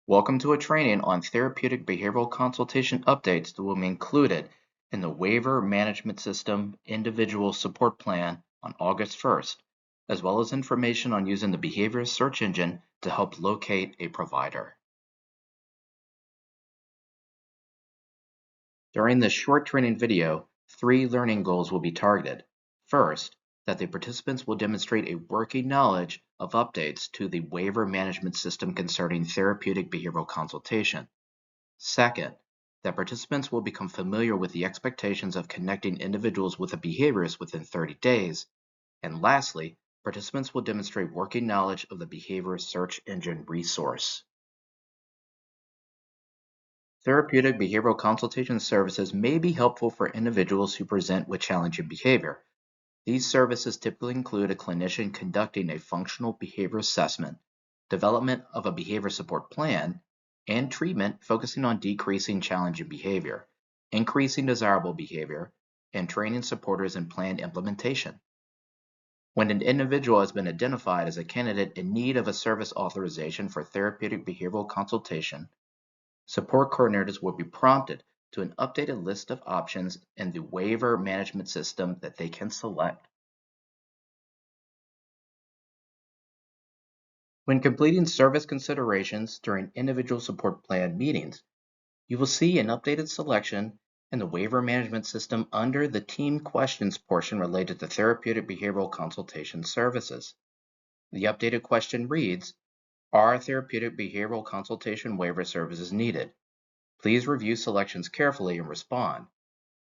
Welcome to a training on therapeutic behavioral consultation updates that will be included in the Waiver Management System Individual Support Plan on August 1st, as well as information on using the behaviorist search engine to help locate a provider. During this short training video, 3 learning goals will be targeted. First, that the participants will demonstrate a working knowledge of updates to the Waiver Management System concerning therapeutic behavioral consultation. Second, that participants will become familiar with the expectations of connecting individuals with a behaviorist within 30 days. And lastly, participants will demonstrate working knowledge of the behaviorist search engine resource. Therapeutic behavioral consultation services may be helpful for individuals who present with challenging behavior. These services typically include a clinician conducting a functional behavior assessment, development of a behavior support plan, and treatment focusing on decreasing challenging behavior, increasing desirable behavior, and training supporters in plan implementation. When an individual has been identified as a candidate in need of a service authorization for therapeutic behavioral consultation, support coordinators will be prompted to an updated list of options in the waiver management system that they can select. When completing service considerations during individual support plan meetings, you will see an updated selection in the waiver management system under the team questions portion related to therapeutic behavioral consultation services. The updated question reads, are therapeutic behavioral consultation waiver services needed? Please review selections carefully and respond.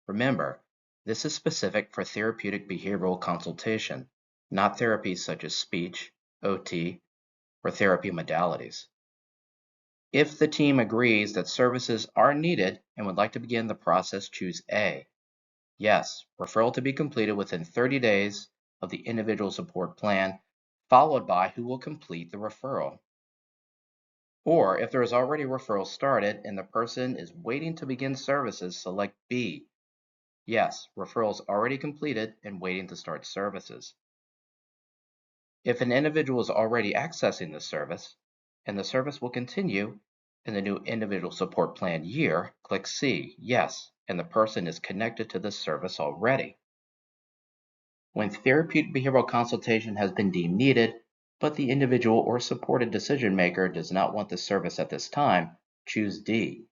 Remember, this is specific for therapeutic behavioral consultation, not therapies such as speech, OT, or therapy modalities. If the team agrees that services are needed and would like to begin the process, choose A. Yes, referral to be completed within 30 days of the individual support plan, followed by who will complete the referral. Or if there is already a referral started and the person is waiting to begin services, select B. Yes, referral is already completed and waiting to start services. If an individual is already accessing the service, and the service will continue in the new individual support plan year, click C, yes, and the person is connected to this service already. When therapeutic behavioral consultation has been deemed needed, but the individual or supported decision maker does not want the service at this time, choose D.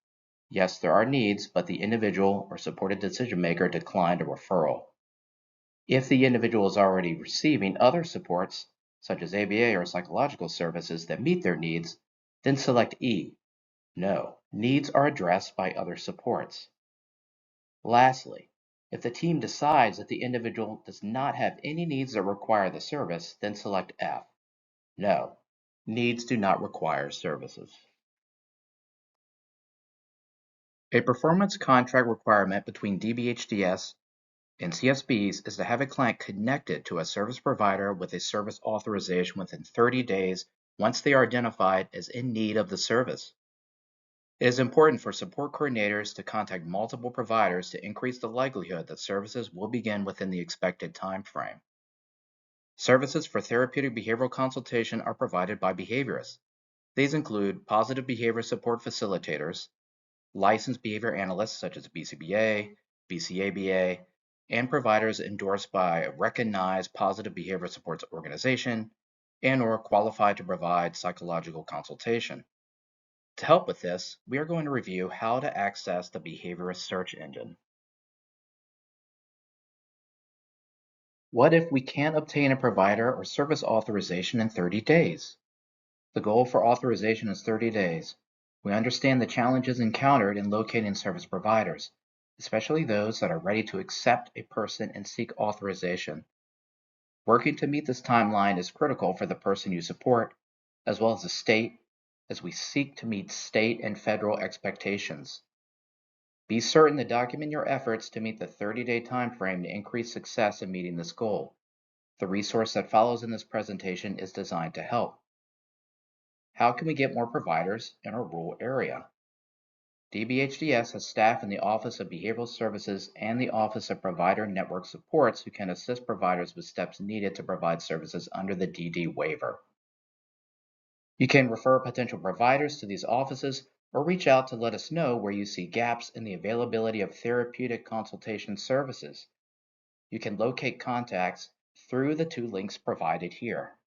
Yes, there are needs, but the individual or supported decision maker declined a referral. If the individual is already receiving other supports, such as ABA or psychological services that meet their needs, then select E. No, needs are addressed by other supports. Lastly, if the team decides that the individual does not have any needs that require the service, then select F. No, needs do not require services. A performance contract requirement between DBHDS and CSBs is to have a client connected to a service provider with a service authorization within 30 days once they are identified as in need of the service. It is important for support coordinators to contact multiple providers to increase the likelihood that services will begin within the expected time frame. Services for therapeutic behavioral consultation are provided by behaviorists. These include positive behavior support facilitators, licensed behavior analysts such as BCBA, BCABA, and providers endorsed by a recognized positive behavior supports organization and/or qualified to provide psychological consultation. To help with this, we are going to review how to access the behaviorist search engine. What if we can't obtain a provider or service authorization in 30 days? The goal for authorization is 30 days. We understand the challenges encountered in locating service providers, especially those that are ready to accept a person and seek authorization. Working to meet this timeline is critical for the person you support, as well as the state, as we seek to meet state and federal expectations. Be certain to document your efforts to meet the 30-day timeframe to increase success in meeting this goal. The resource that follows in this presentation is designed to help. How can we get more providers in our rural area? DBHDS has staff in the Office of Behavioral Services and the Office of Provider Network Supports who can assist providers with steps needed to provide services under the DD waiver. You can refer potential providers to these offices or reach out to let us know where you see gaps in the availability of therapeutic consultation services. You can locate contacts through the two links provided here.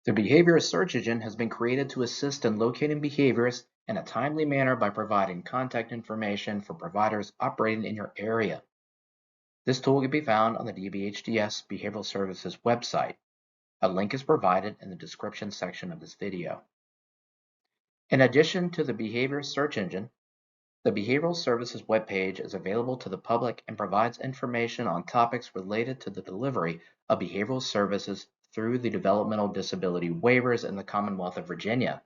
The behaviorist search engine has been created to assist in locating behaviorists in a timely manner by providing contact information for providers operating in your area. This tool can be found on the DBHDS Behavioral Services website. A link is provided in the description section of this video. In addition to the behaviorist search engine, the Behavioral Services webpage is available to the public and provides information on topics related to the delivery of behavioral services through the developmental disability waivers in the Commonwealth of Virginia.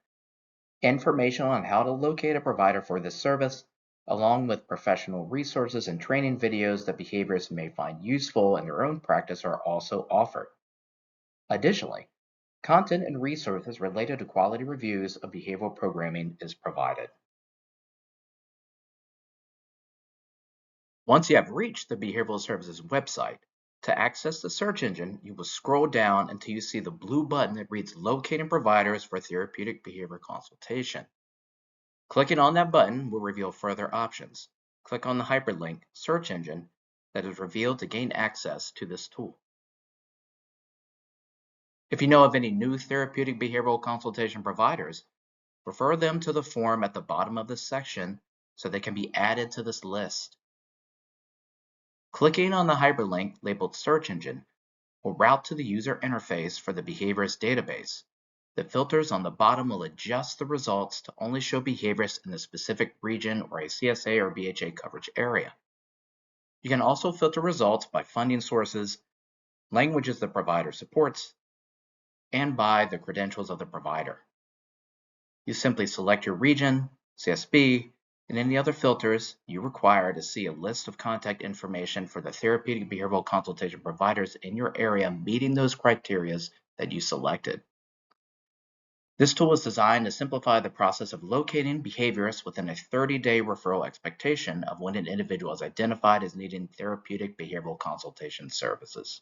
Information on how to locate a provider for this service, along with professional resources and training videos that behaviorists may find useful in their own practice, are also offered. Additionally, content and resources related to quality reviews of behavioral programming is provided. Once you have reached the Behavioral Services website, to access the search engine, you will scroll down until you see the blue button that reads Locating Providers for Therapeutic Behavior Consultation. Clicking on that button will reveal further options. Click on the hyperlink Search Engine that is revealed to gain access to this tool. If you know of any new therapeutic behavioral consultation providers, refer them to the form at the bottom of this section so they can be added to this list. Clicking on the hyperlink labeled Search Engine will route to the user interface for the behaviorist database. The filters on the bottom will adjust the results to only show behaviorists in the specific region or a CSA or BHA coverage area. You can also filter results by funding sources, languages the provider supports, and by the credentials of the provider. You simply select your region, CSB, and any other filters you require to see a list of contact information for the therapeutic behavioral consultation providers in your area meeting those criteria that you selected. This tool is designed to simplify the process of locating behaviorists within a 30-day referral expectation of when an individual is identified as needing therapeutic behavioral consultation services.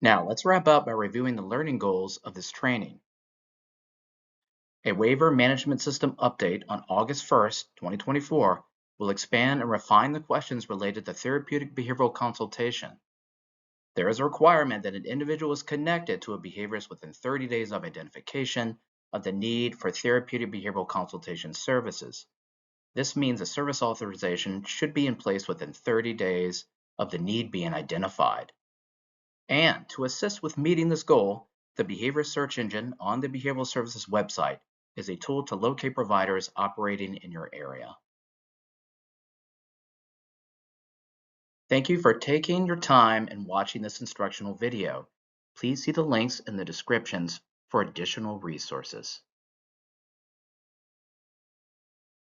Now, let's wrap up by reviewing the learning goals of this training. A waiver management system update on August 1st, 2024 will expand and refine the questions related to therapeutic behavioral consultation. There is a requirement that an individual is connected to a behaviorist within 30 days of identification of the need for therapeutic behavioral consultation services. This means a service authorization should be in place within 30 days of the need being identified. And to assist with meeting this goal, the Behavior Search Engine on the Behavioral Services website is a tool to locate providers operating in your area. Thank you for taking your time and watching this instructional video. Please see the links in the descriptions for additional resources.